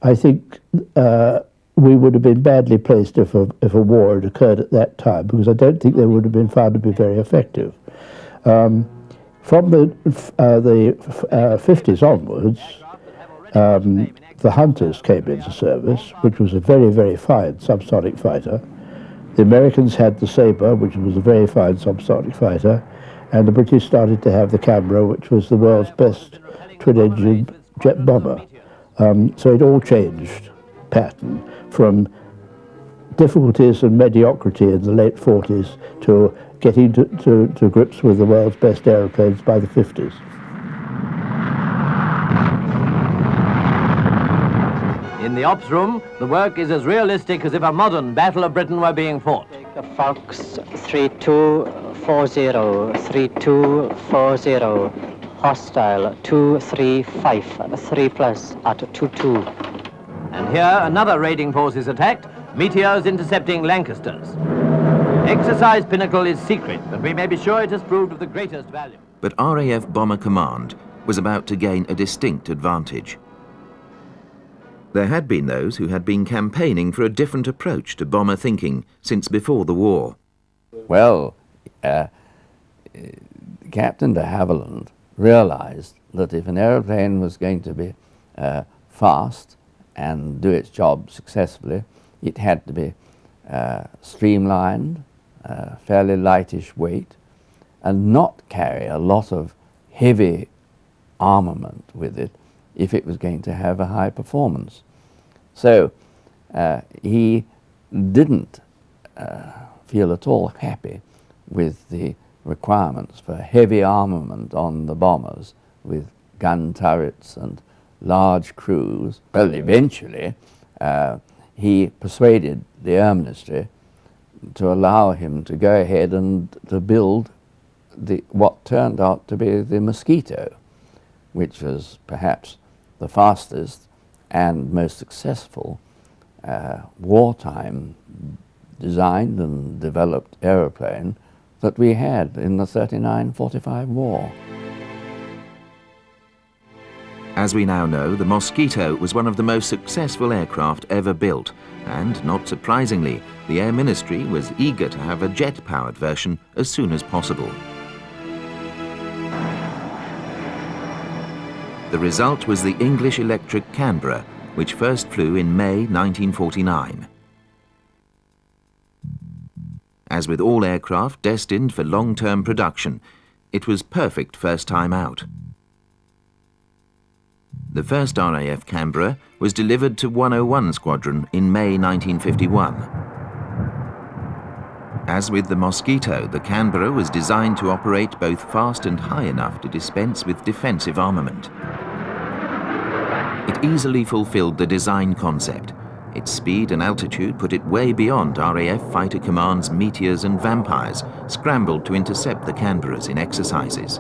I think we would have been badly placed if a war had occurred at that time, because I don't think they would have been found to be very effective. From the 50s onwards, the Hunters came into service, which was a very, very fine subsonic fighter. The Americans had the Sabre, which was a very fine subsonic fighter, and the British started to have the Canberra, which was the world's best twin-engine jet bomber. So it all changed pattern from difficulties and mediocrity in the late 40s to getting to grips with the world's best aeroplanes by the 50s. In the ops room, the work is as realistic as if a modern Battle of Britain were being fought. Fox 3240, 3240, hostile 235, 3 plus at 22. And here another raiding force is attacked, Meteors intercepting Lancasters. Exercise Pinnacle is secret, but we may be sure it has proved of the greatest value. But RAF Bomber Command was about to gain a distinct advantage. There had been those who had been campaigning for a different approach to bomber thinking since before the war. Well, Captain de Havilland realized that if an aeroplane was going to be fast and do its job successfully, it had to be streamlined, fairly lightish weight, and not carry a lot of heavy armament with it if it was going to have a high performance. So he didn't feel at all happy with the requirements for heavy armament on the bombers with gun turrets and large crews. Well, eventually he persuaded the Air Ministry to allow him to go ahead and to build what turned out to be the Mosquito, which was perhaps the fastest and most successful wartime designed and developed aeroplane that we had in the 39-45 war. As we now know, the Mosquito was one of the most successful aircraft ever built, and not surprisingly, the Air Ministry was eager to have a jet-powered version as soon as possible. The result was the English electric Canberra, which first flew in May 1949. As with all aircraft destined for long-term production, it was perfect first time out. The first RAF Canberra was delivered to 101 Squadron in May 1951. As with the Mosquito, the Canberra was designed to operate both fast and high enough to dispense with defensive armament. It easily fulfilled the design concept. Its speed and altitude put it way beyond RAF Fighter Command's Meteors and Vampires, scrambled to intercept the Canberras in exercises.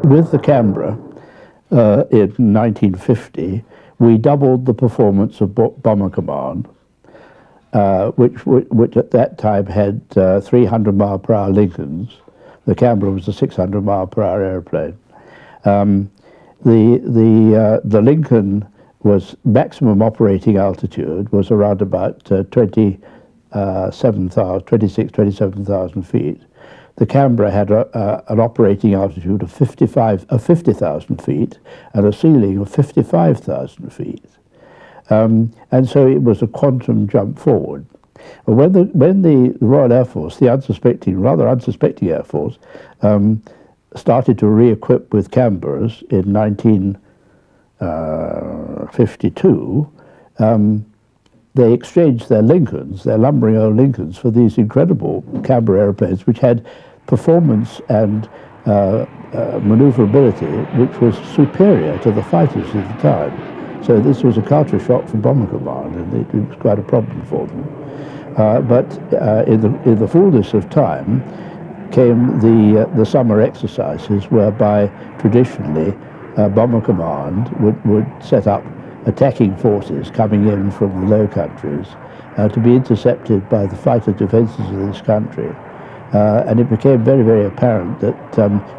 With the Canberra, in 1950, we doubled the performance of Bomber Command, which at that time had 300-mile-per-hour Lincolns. The Canberra was a 600-mile-per-hour airplane. The Lincoln was maximum operating altitude was around about 27,000 feet. The Canberra had an operating altitude of 50,000 feet and a ceiling of 55,000 feet. And so it was a quantum jump forward. But when the Royal Air Force, the rather unsuspecting Air Force, started to re-equip with Canberras in 1952, they exchanged their Lincolns, their lumbering old Lincolns, for these incredible Canberra airplanes, which had performance and maneuverability which was superior to the fighters at the time. So this was a culture shock for Bomber Command, and it was quite a problem for them. But in the fullness of time came the summer exercises, whereby traditionally Bomber Command would set up attacking forces coming in from the Low Countries to be intercepted by the fighter defences of this country. And it became very, very apparent that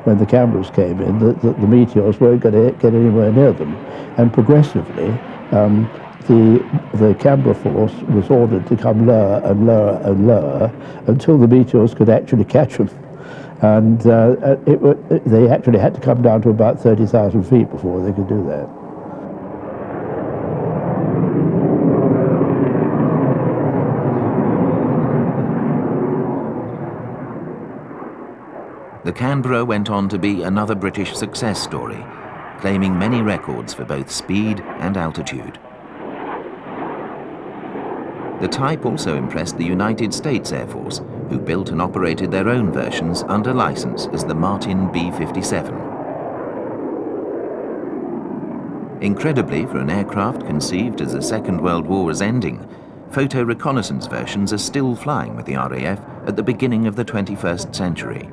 when the cameras came in, that the meteors weren't going to get anywhere near them. And progressively, the camera force was ordered to come lower and lower and lower until the meteors could actually catch them. And they actually had to come down to about 30,000 feet before they could do that. The Canberra went on to be another British success story, claiming many records for both speed and altitude. The type also impressed the United States Air Force, who built and operated their own versions under license as the Martin B-57. Incredibly, for an aircraft conceived as the Second World War was ending, photo reconnaissance versions are still flying with the RAF at the beginning of the 21st century.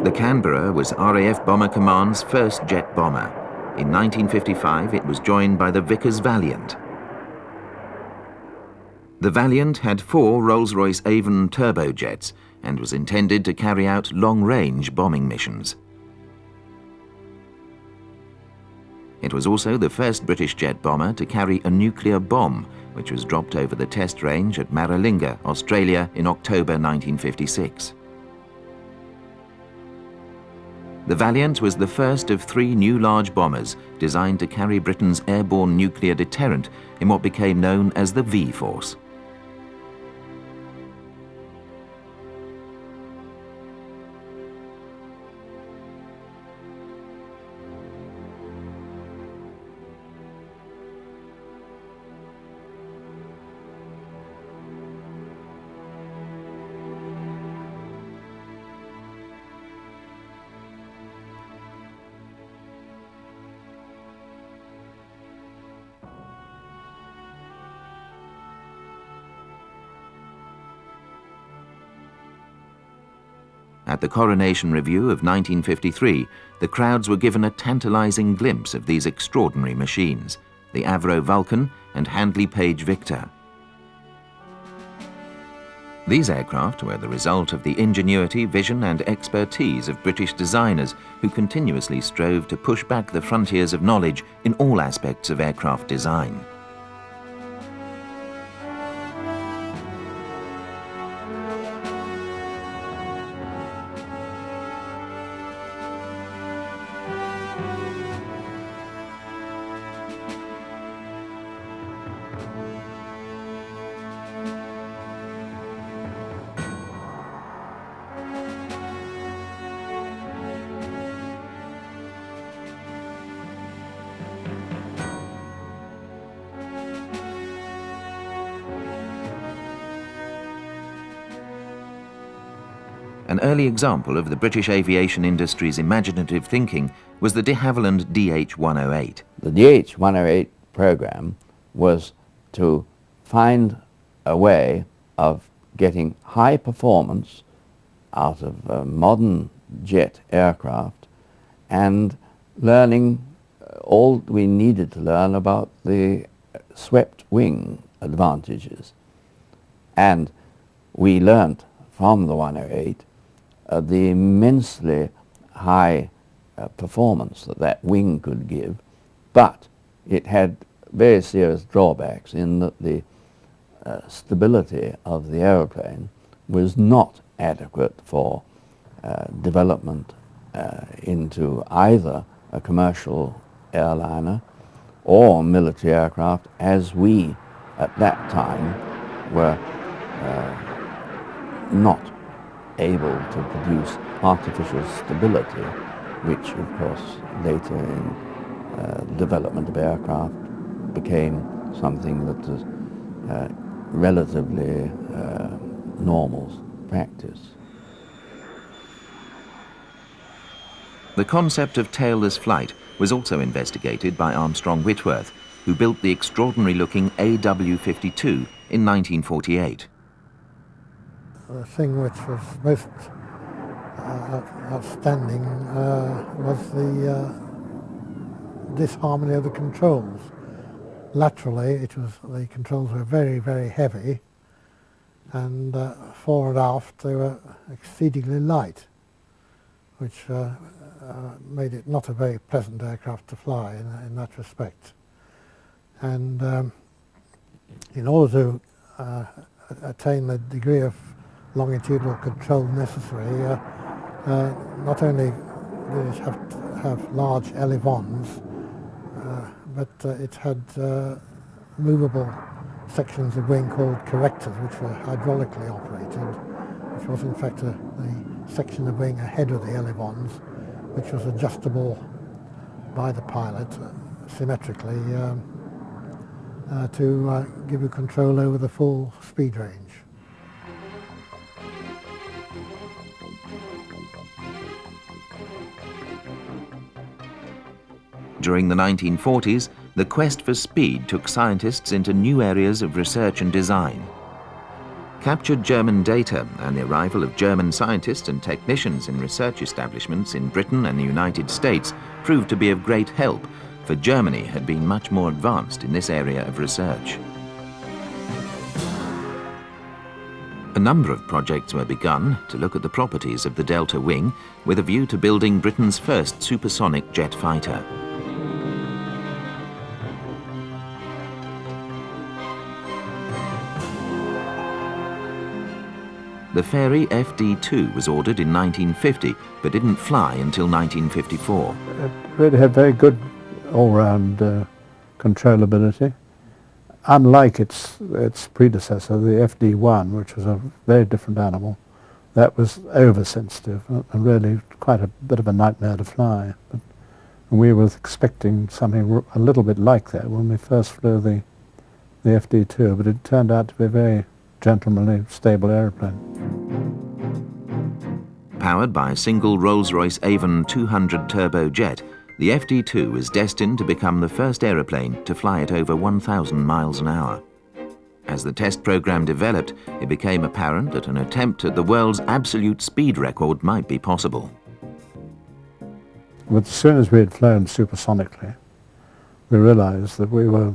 The Canberra was RAF Bomber Command's first jet bomber. In 1955, it was joined by the Vickers Valiant. The Valiant had 4 Rolls-Royce Avon turbojets and was intended to carry out long-range bombing missions. It was also the first British jet bomber to carry a nuclear bomb, which was dropped over the test range at Maralinga, Australia in October 1956. The Valiant was the first of 3 new large bombers designed to carry Britain's airborne nuclear deterrent in what became known as the V-Force. At the Coronation Review of 1953, the crowds were given a tantalizing glimpse of these extraordinary machines, the Avro Vulcan and Handley Page Victor. These aircraft were the result of the ingenuity, vision and expertise of British designers who continuously strove to push back the frontiers of knowledge in all aspects of aircraft design. An early example of the British aviation industry's imaginative thinking was the de Havilland DH-108. The DH-108 program was to find a way of getting high performance out of a modern jet aircraft and learning all we needed to learn about the swept wing advantages. And we learnt from the 108 the immensely high performance that wing could give, but it had very serious drawbacks in that the stability of the aeroplane was not adequate for development into either a commercial airliner or military aircraft as we at that time were not able to produce artificial stability, which of course later in development of aircraft became something that was relatively normal practice. The concept of tailless flight was also investigated by Armstrong Whitworth, who built the extraordinary-looking AW-52 in 1948. The thing which was most outstanding was the disharmony of the controls. Laterally, the controls were very, very heavy, and fore and aft they were exceedingly light, which made it not a very pleasant aircraft to fly in that respect. And in order to attain the degree of longitudinal control necessary, not only did it have to have large elevons, but it had movable sections of wing called correctors, which were hydraulically operated, which was in fact the section of wing ahead of the elevons, which was adjustable by the pilot symmetrically to give you control over the full speed range. During the 1940s, the quest for speed took scientists into new areas of research and design. Captured German data and the arrival of German scientists and technicians in research establishments in Britain and the United States proved to be of great help, for Germany had been much more advanced in this area of research. A number of projects were begun to look at the properties of the Delta wing with a view to building Britain's first supersonic jet fighter. The Fairey FD-2 was ordered in 1950, but didn't fly until 1954. It really had very good all-round controllability. Unlike its predecessor, the FD-1, which was a very different animal, that was oversensitive and really quite a bit of a nightmare to fly. But we were expecting something a little bit like that when we first flew the FD-2, but it turned out to be a very gentlemanly, stable aeroplane. Powered by a single Rolls-Royce Avon 200 turbojet, the FD-2 was destined to become the first aeroplane to fly at over 1,000 miles an hour. As the test program developed, it became apparent that an attempt at the world's absolute speed record might be possible. But as soon as we had flown supersonically, we realized that we were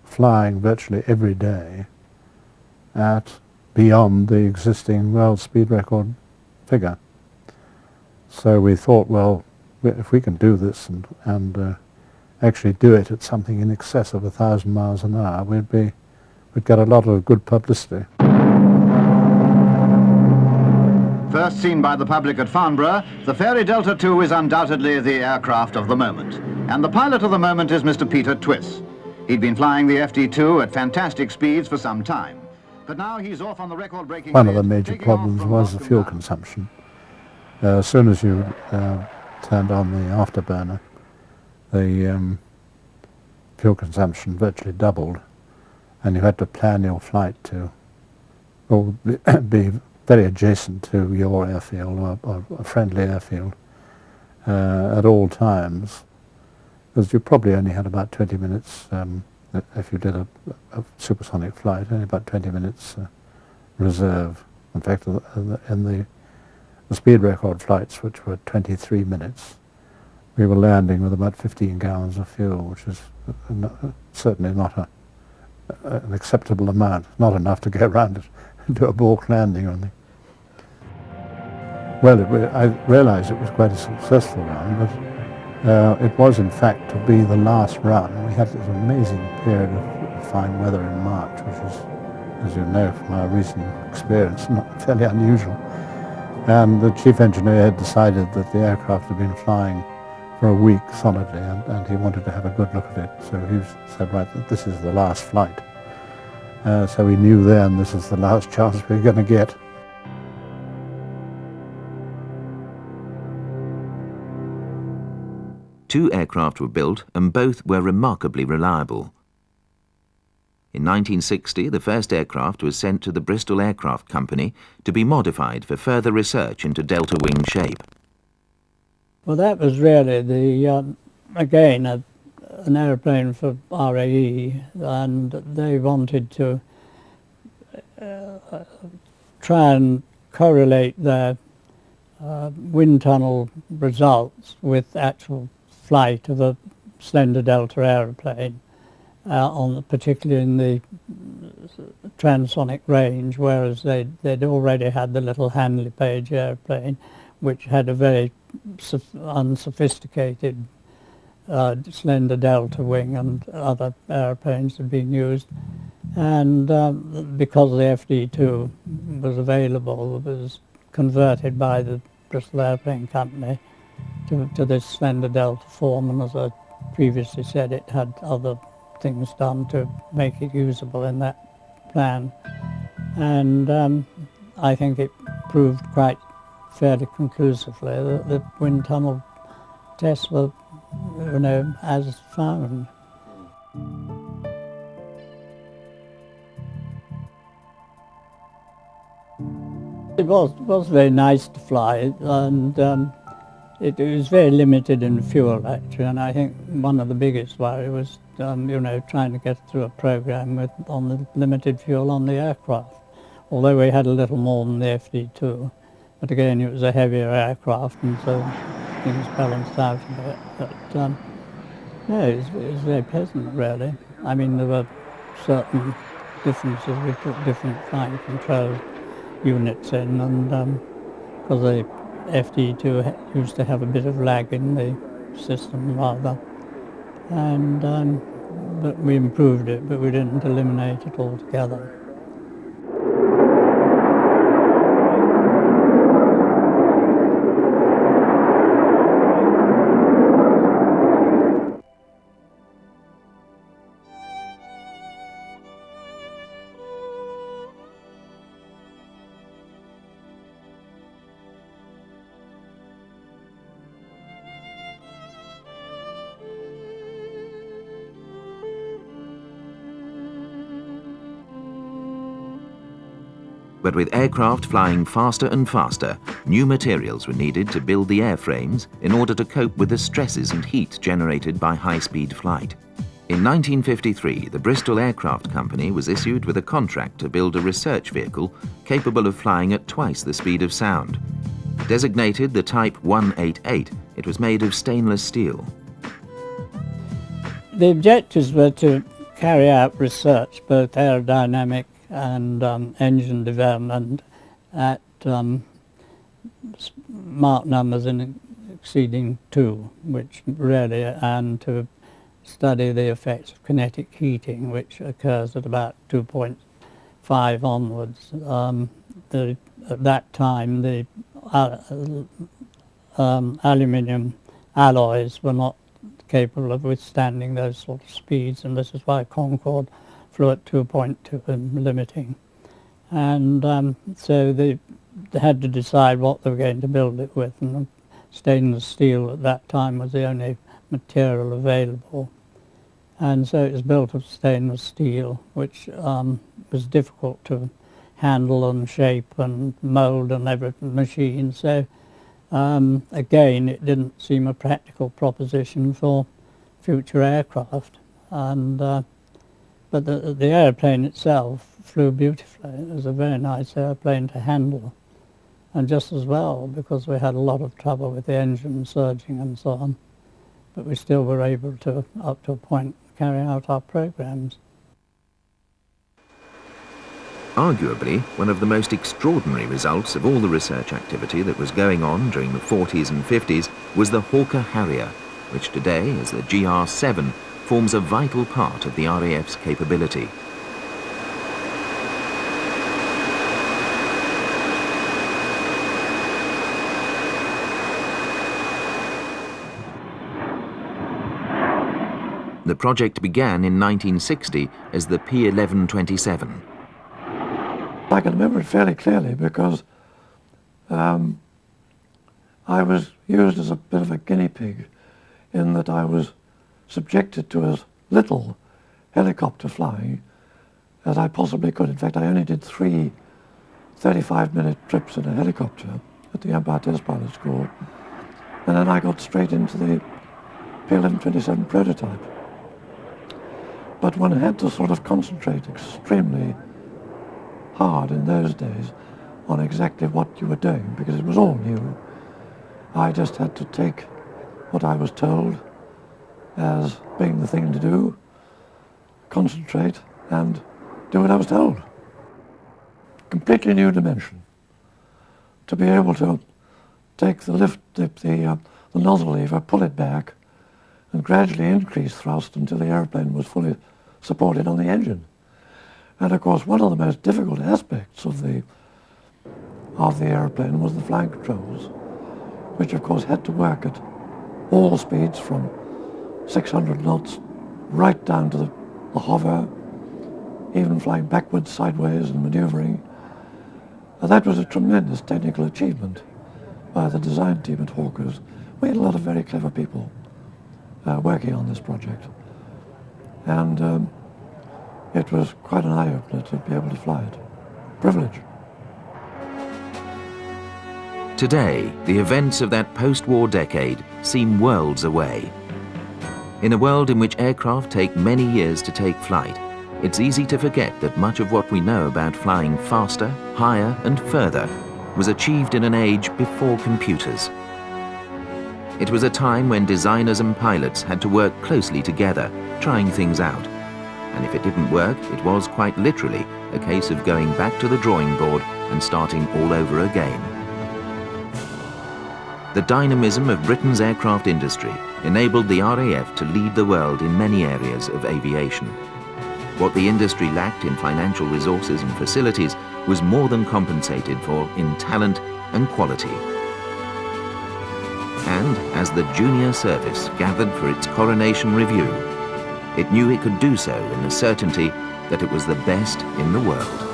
flying virtually every day at beyond the existing world speed record figure. So we thought, well, if we can do this and actually do it at something in excess of 1,000 miles an hour, we'd get a lot of good publicity. First seen by the public at Farnborough, the Fairey Delta II is undoubtedly the aircraft of the moment. And the pilot of the moment is Mr. Peter Twiss. He'd been flying the FD-2 at fantastic speeds for some time. But now he's off on the record-breaking. One of the major problems was the fuel consumption. As soon as you turned on the afterburner, the fuel consumption virtually doubled, and you had to plan your flight to be very adjacent to your airfield or a friendly airfield at all times, because you probably only had about 20 minutes if you did a supersonic flight, only about 20 minutes reserve. In fact, in the speed record flights, which were 23 minutes, we were landing with about 15 gallons of fuel, which is certainly not an acceptable amount. Not enough to go around it and do a balk landing on it. Well, I realized it was quite a successful run, but it was in fact to be the last run. We had this amazing period of fine weather in March, which is, as you know from our recent experience, not fairly unusual. And the chief engineer had decided that the aircraft had been flying for a week solidly, and he wanted to have a good look at it. So he said, right, this is the last flight. So we knew then this is the last chance we were going to get. Two aircraft were built and both were remarkably reliable. In 1960, the first aircraft was sent to the Bristol Aircraft Company to be modified for further research into delta wing shape. Well, that was really the, again, an aeroplane for RAE, and they wanted to try and correlate their wind tunnel results with actual flight of a slender delta aeroplane, particularly in the transonic range, whereas they'd already had the little Handley Page airplane, which had a very unsophisticated slender delta wing, and other airplanes had been used. And because the FD2 was available, it was converted by the Bristol Airplane Company to this slender delta form, and as I previously said, it had other things done to make it usable in that plan. And I think it proved quite fairly conclusively that the wind tunnel tests were, as found. It was very nice to fly, and it was very limited in fuel actually, and I think one of the biggest worry was trying to get through a program on the limited fuel on the aircraft. Although we had a little more than the FD2, but again it was a heavier aircraft, and so things balanced out a bit. But no, it was very pleasant really. I mean, there were certain differences. We put different flight control units in, and because the FD2 used to have a bit of lag in the system rather, and but we improved it, but we didn't eliminate it altogether. But with aircraft flying faster and faster, new materials were needed to build the airframes in order to cope with the stresses and heat generated by high-speed flight. In 1953, the Bristol Aircraft Company was issued with a contract to build a research vehicle capable of flying at twice the speed of sound. Designated the Type 188, it was made of stainless steel. The objectives were to carry out research, both aerodynamic and engine development, at Mach numbers exceeding 2, which really, and to study the effects of kinetic heating, which occurs at about 2.5 onwards. At that time, the aluminium alloys were not capable of withstanding those sort of speeds, and this is why Concorde flew at 2.2 and limiting. And so they had to decide what they were going to build it with, and stainless steel at that time was the only material available. And so it was built of stainless steel, which was difficult to handle and shape and mould and every machine. So again, it didn't seem a practical proposition for future aircraft. And but the airplane itself flew beautifully. It was a very nice airplane to handle, and just as well, because we had a lot of trouble with the engine surging and so on, but we still were able to, up to a point, carry out our programs. Arguably, one of the most extraordinary results of all the research activity that was going on during the 40s and 50s was the Hawker Harrier, which today, as the GR7, forms a vital part of the RAF's capability. The project began in 1960 as the P1127. I can remember it fairly clearly because I was used as a bit of a guinea pig in that I was subjected to as little helicopter flying as I possibly could. In fact, I only did 3 35-minute trips in a helicopter at the Empire Test Pilot School, and then I got straight into the P1127 prototype. But one had to sort of concentrate extremely hard in those days on exactly what you were doing because it was all new. I just had to take what I was told as being the thing to do, concentrate and do what I was told. Completely new dimension. To be able to take the lift, the nozzle lever, pull it back and gradually increase thrust until the airplane was fully supported on the engine. And of course one of the most difficult aspects of the airplane was the flying controls, which of course had to work at all speeds from 600 knots right down to the hover, even flying backwards, sideways and maneuvering. And that was a tremendous technical achievement by the design team at Hawkers. We had a lot of very clever people working on this project. And it was quite an eye-opener to be able to fly it. Privilege. Today, the events of that post-war decade seem worlds away. In a world in which aircraft take many years to take flight, it's easy to forget that much of what we know about flying faster, higher and further was achieved in an age before computers. It was a time when designers and pilots had to work closely together, trying things out. And if it didn't work, it was quite literally a case of going back to the drawing board and starting all over again. The dynamism of Britain's aircraft industry enabled the RAF to lead the world in many areas of aviation. What the industry lacked in financial resources and facilities was more than compensated for in talent and quality. And as the junior service gathered for its coronation review, it knew it could do so in the certainty that it was the best in the world.